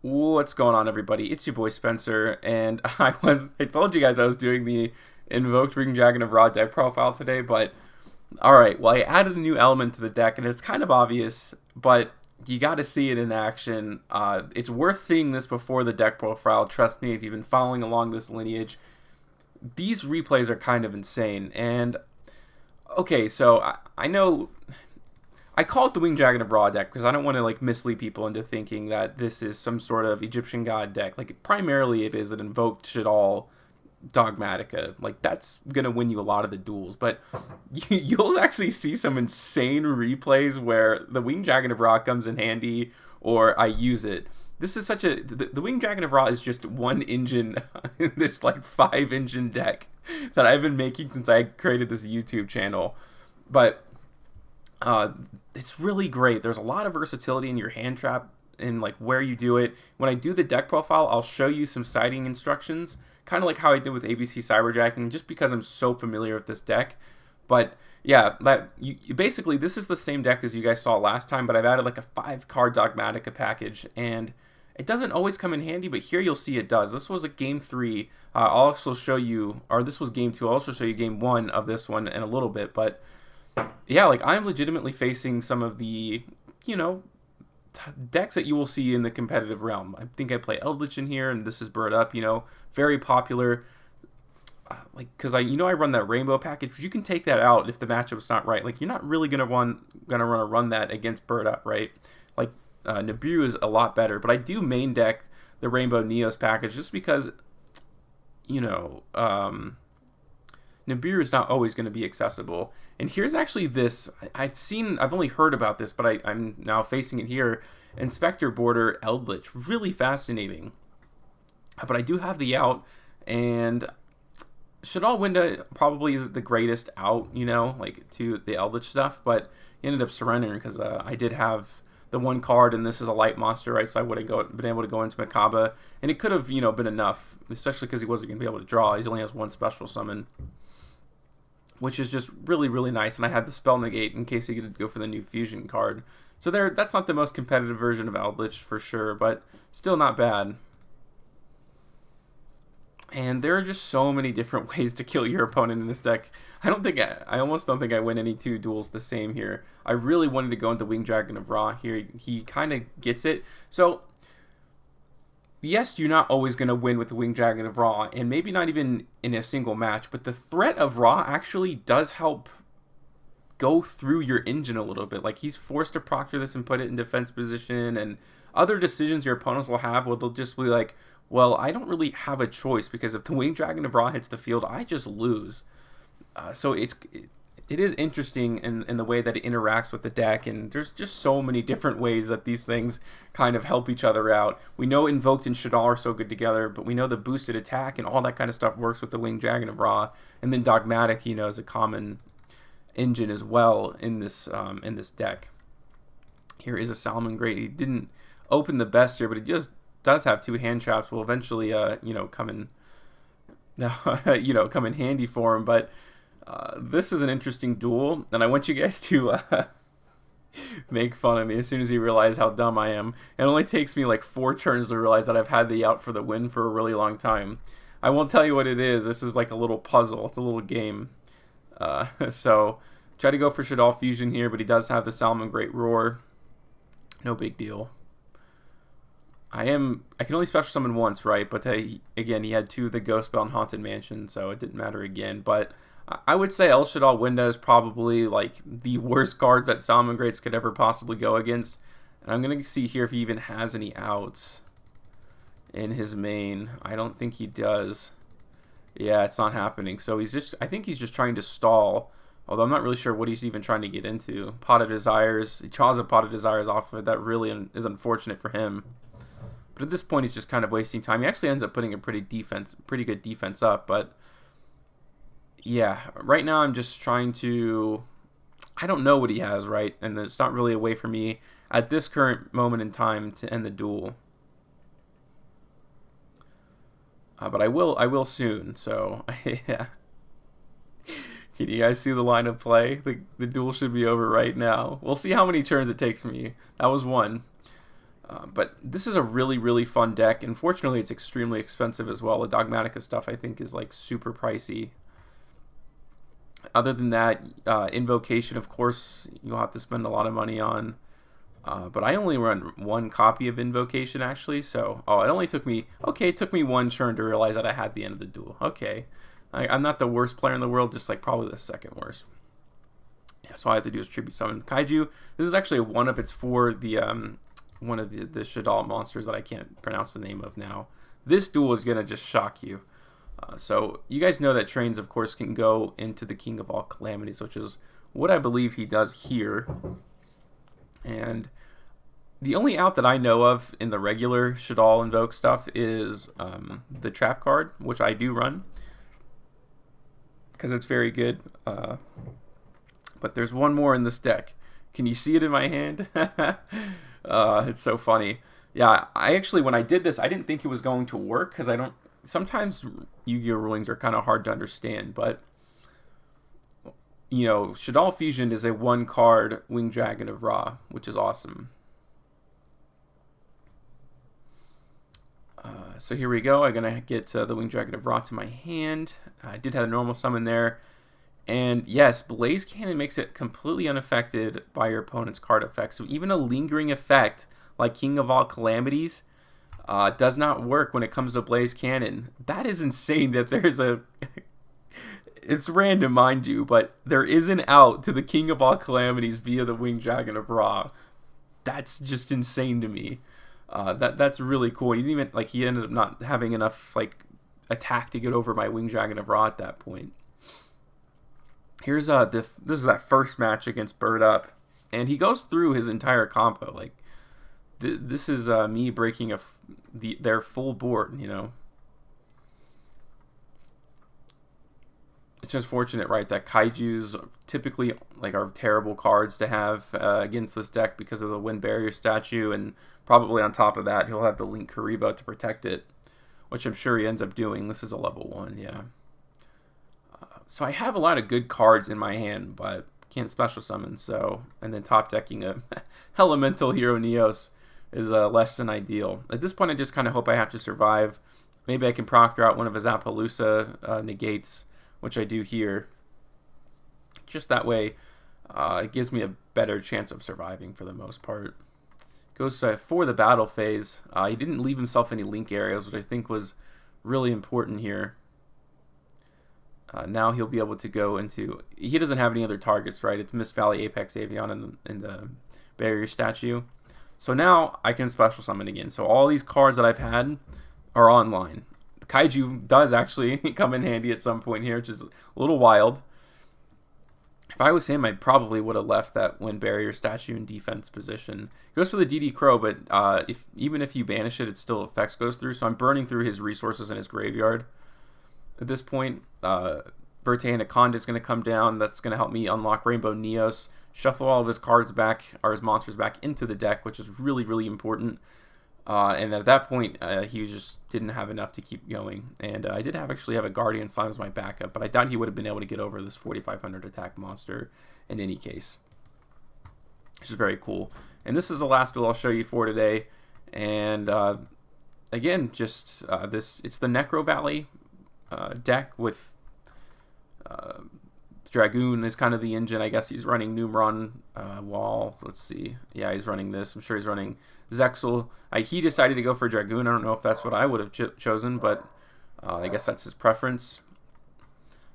What's going on, everybody? It's your boy Spencer, and I told you guys I was doing the Invoked Dragon of Ra deck profile today, but alright, well, I added a new element to the deck, and it's kind of obvious, but you got to see it in action. It's worth seeing this before the deck profile. Trust me, if you've been following along this lineage, these replays are kind of insane. And okay, so I know I call it the Winged Dragon of Ra deck because I don't want to like mislead people into thinking that this is some sort of Egyptian god deck. Like primarily, it is an Invoked Shaddoll Dogmatika. Like that's gonna win you a lot of the duels, but you'll actually see some insane replays where the Winged Dragon of Ra comes in handy, or I use it. This is such a the Winged Dragon of Ra is just one engine in this like 5 engine deck that I've been making since I created this YouTube channel, but it's really great. There's a lot of versatility in your hand trap and like where you do it. When I do the deck profile, I'll show you some siding instructions, kind of like how I did with ABC Cyberjacking, just because I'm so familiar with this deck. But yeah, that you basically this is the same deck as you guys saw last time, but I've added like a 5 card Dogmatika package, and it doesn't always come in handy, but here you'll see it does. This was a game 3. I'll also show you, or this was game 2. I'll also show you game 1 of this one in a little bit, but yeah, like I'm legitimately facing some of the, you know, decks that you will see in the competitive realm. I think I play Eldritch in here, and this is Bird Up, you know, very popular. Like, because I run that rainbow package, but you can take that out if the matchup's not right. Like, you're not really gonna run that against Bird Up, right? Like, Nibiru is a lot better, but I do main deck the Rainbow Neos package just because, you know, Nibiru is not always going to be accessible. And here's actually this. I've only heard about this, but I'm now facing it here. Inspector Border Eldritch, really fascinating. But I do have the out, and Shaddoll Winda probably isn't the greatest out, you know, like to the Eldritch stuff, but he ended up surrendering because I did have the 1 card, and this is a light monster, right? So I would have been able to go into Makaba, and it could have, you know, been enough, especially because he wasn't going to be able to draw. He only has 1 special summon, which is just really, really nice. And I had the spell negate in case he could go for the new fusion card. So that's not the most competitive version of Eldritch for sure, but still not bad. And there are just so many different ways to kill your opponent in this deck. I almost don't think I win any 2 duels the same here. I really wanted to go into Winged Dragon of Ra here. He kind of gets it. So yes, you're not always going to win with the Winged Dragon of Ra, and maybe not even in a single match, but the threat of Ra actually does help go through your engine a little bit. Like, he's forced to proctor this and put it in defense position, and other decisions your opponents will have where they'll just be like, well, I don't really have a choice, because if the Winged Dragon of Ra hits the field, I just lose. So it is interesting in the way that it interacts with the deck, and there's just so many different ways that these things kind of help each other out. We know Invoked and Shaddoll are so good together, but we know the boosted attack and all that kind of stuff works with the Winged Dragon of Ra, and then Dogmatic, you know, is a common engine as well in this deck. Here is a Salmon Great. He didn't open the best here, but he just does have 2 hand traps. Will eventually, you know, come in, come in handy for him, but. This is an interesting duel, and I want you guys to make fun of me as soon as you realize how dumb I am. It only takes me like 4 turns to realize that I've had the out for the win for a really long time. I won't tell you what it is. This is like a little puzzle. It's a little game. So try to go for Shaddoll Fusion here, but he does have the Salmon Great Roar. No big deal. I can only special summon once, right? But again, he had 2 of the Ghost Spell and Haunted Mansion, so it didn't matter again. But I would say El Shaddoll Winda is probably like the worst cards that Salmon Greats could ever possibly go against. And I'm going to see here if he even has any outs in his main. I don't think he does. Yeah, it's not happening. So I think he's just trying to stall. Although I'm not really sure what he's even trying to get into. Pot of Desires. He draws a Pot of Desires off of it. That really is unfortunate for him. But at this point, he's just kind of wasting time. He actually ends up putting a pretty good defense up, but yeah, right now I'm just trying to. I don't know what he has, right? And it's not really a way for me at this current moment in time to end the duel. But I will soon. So yeah. Can you guys see the line of play? The duel should be over right now. We'll see how many turns it takes me. That was 1. But this is a really, really fun deck. Unfortunately, it's extremely expensive as well. The Dogmatika stuff, I think, is like super pricey. Other than that, Invocation, of course, you'll have to spend a lot of money on. But I only run one copy of Invocation, actually. So, it only took me... Okay, it took me one turn to realize that I had the end of the duel. Okay. I'm not the worst player in the world, just like probably the second worst. Yeah, so all I have to do is Tribute Summon Kaiju. This is actually one of its for the... one of the Shaddoll monsters that I can't pronounce the name of now. This duel is going to just shock you. So you guys know that Trains, of course, can go into the King of all Calamities, which is what I believe he does here. And the only out that I know of in the regular Shaddoll Invoke stuff is the Trap card, which I do run, because it's very good. But there's one more in this deck. Can you see it in my hand? It's so funny. Yeah, I actually, when I did this, I didn't think it was going to work, because I don't... Sometimes Yu-Gi-Oh! Rulings are kind of hard to understand, but... You know, Shaddoll Fusion is a one-card Winged Dragon of Ra, which is awesome. So here we go. I'm going to get the Winged Dragon of Ra to my hand. I did have a normal summon there. And yes, Blaze Cannon makes it completely unaffected by your opponent's card effect. So even a lingering effect like King of all Calamities does not work when it comes to Blaze Cannon. That is insane that there's a... It's random, mind you, but there is an out to the King of all Calamities via the Winged Dragon of Ra. That's just insane to me. That's really cool. He didn't even, like, he ended up not having enough like attack to get over my Winged Dragon of Ra at that point. Here's this is that first match against Bird Up, and he goes through his entire compo. Like this is me breaking their full board, you know. It's just fortunate, right, that Kaijus typically like are terrible cards to have against this deck because of the Wind Barrier statue, and probably on top of that he'll have the Link Karibo to protect it, which I'm sure he ends up doing. This is a level 1, yeah. So I have a lot of good cards in my hand, but can't special summon. So, and then top decking a Elemental Hero Neos is less than ideal. At this point, I just kind of hope I have to survive. Maybe I can proctor out one of his Appaloosa negates, which I do here. Just that way, it gives me a better chance of surviving for the most part. Goes for the battle phase. He didn't leave himself any link areas, which I think was really important here. Now he'll be able to go into... He doesn't have any other targets, right? It's Mist Valley, Apex Avion, and the Barrier Statue. So now I can special summon again. So all these cards that I've had are online. The Kaiju does actually come in handy at some point here, which is a little wild. If I was him, I probably would have left that Wind Barrier Statue in defense position. Goes for the DD Crow, but even if you banish it, it still effects goes through. So I'm burning through his resources in his graveyard. At this point, Verte Anaconda is going to come down. That's going to help me unlock Rainbow Neos, shuffle all of his cards back, or his monsters back into the deck, which is really, really important. And at that point, he just didn't have enough to keep going. And I did actually have a Guardian Slime as my backup, but I doubt he would have been able to get over this 4,500 attack monster in any case, which is very cool. And this is the last duel I'll show you for today. And again, just it's the Necro Valley deck with Dragoon is kind of the engine. I guess he's running Numeron Wall. Let's see. Yeah, he's running this. I'm sure he's running Zexal. He decided to go for Dragoon. I don't know if that's what I would have chosen, but I guess that's his preference.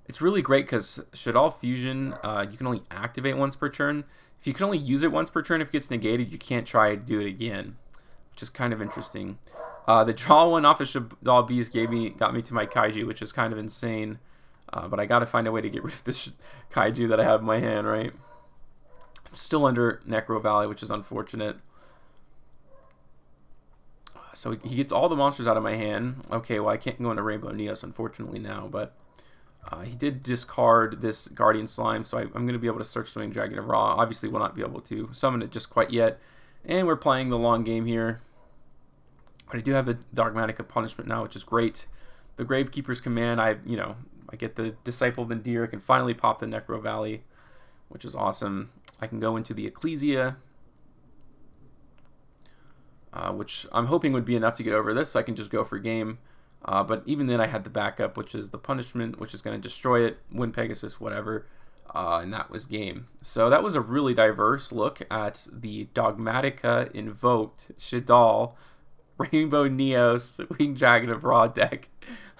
It's really great because Shaddoll Fusion, you can only activate once per turn. If you can only use it once per turn, if it gets negated, you can't try to do it again, which is kind of interesting. The draw one off of Shaddoll Beast got me to my Kaiju, which is kind of insane. But I got to find a way to get rid of this Kaiju that I have in my hand, right? I'm still under Necro Valley, which is unfortunate. So he gets all the monsters out of my hand. Okay, well, I can't go into Rainbow Neos, unfortunately, now. But he did discard this Guardian Slime, so I'm going to be able to search the Winged Dragon of Ra. Obviously, will not be able to summon it just quite yet. And we're playing the long game here. But I do have the Dogmatika Punishment now, which is great. The Gravekeeper's Command, I get the Disciple of Vendir. I can finally pop the Necro Valley, which is awesome. I can go into the Ecclesia. which I'm hoping would be enough to get over this, so I can just go for game. But even then, I had the backup, which is the punishment, which is going to destroy it, win Pegasus, whatever, and that was game. So that was a really diverse look at the Dogmatika Invoked Shaddoll Rainbow Neos Winged Dragon of Ra deck.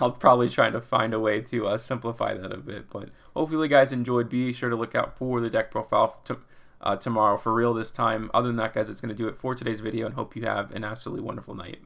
I'll probably try to find a way to simplify that a bit, but hopefully you guys enjoyed. Be sure to look out for the deck profile tomorrow for real this time. Other than that, guys, it's going to do it for today's video, and hope you have an absolutely wonderful night.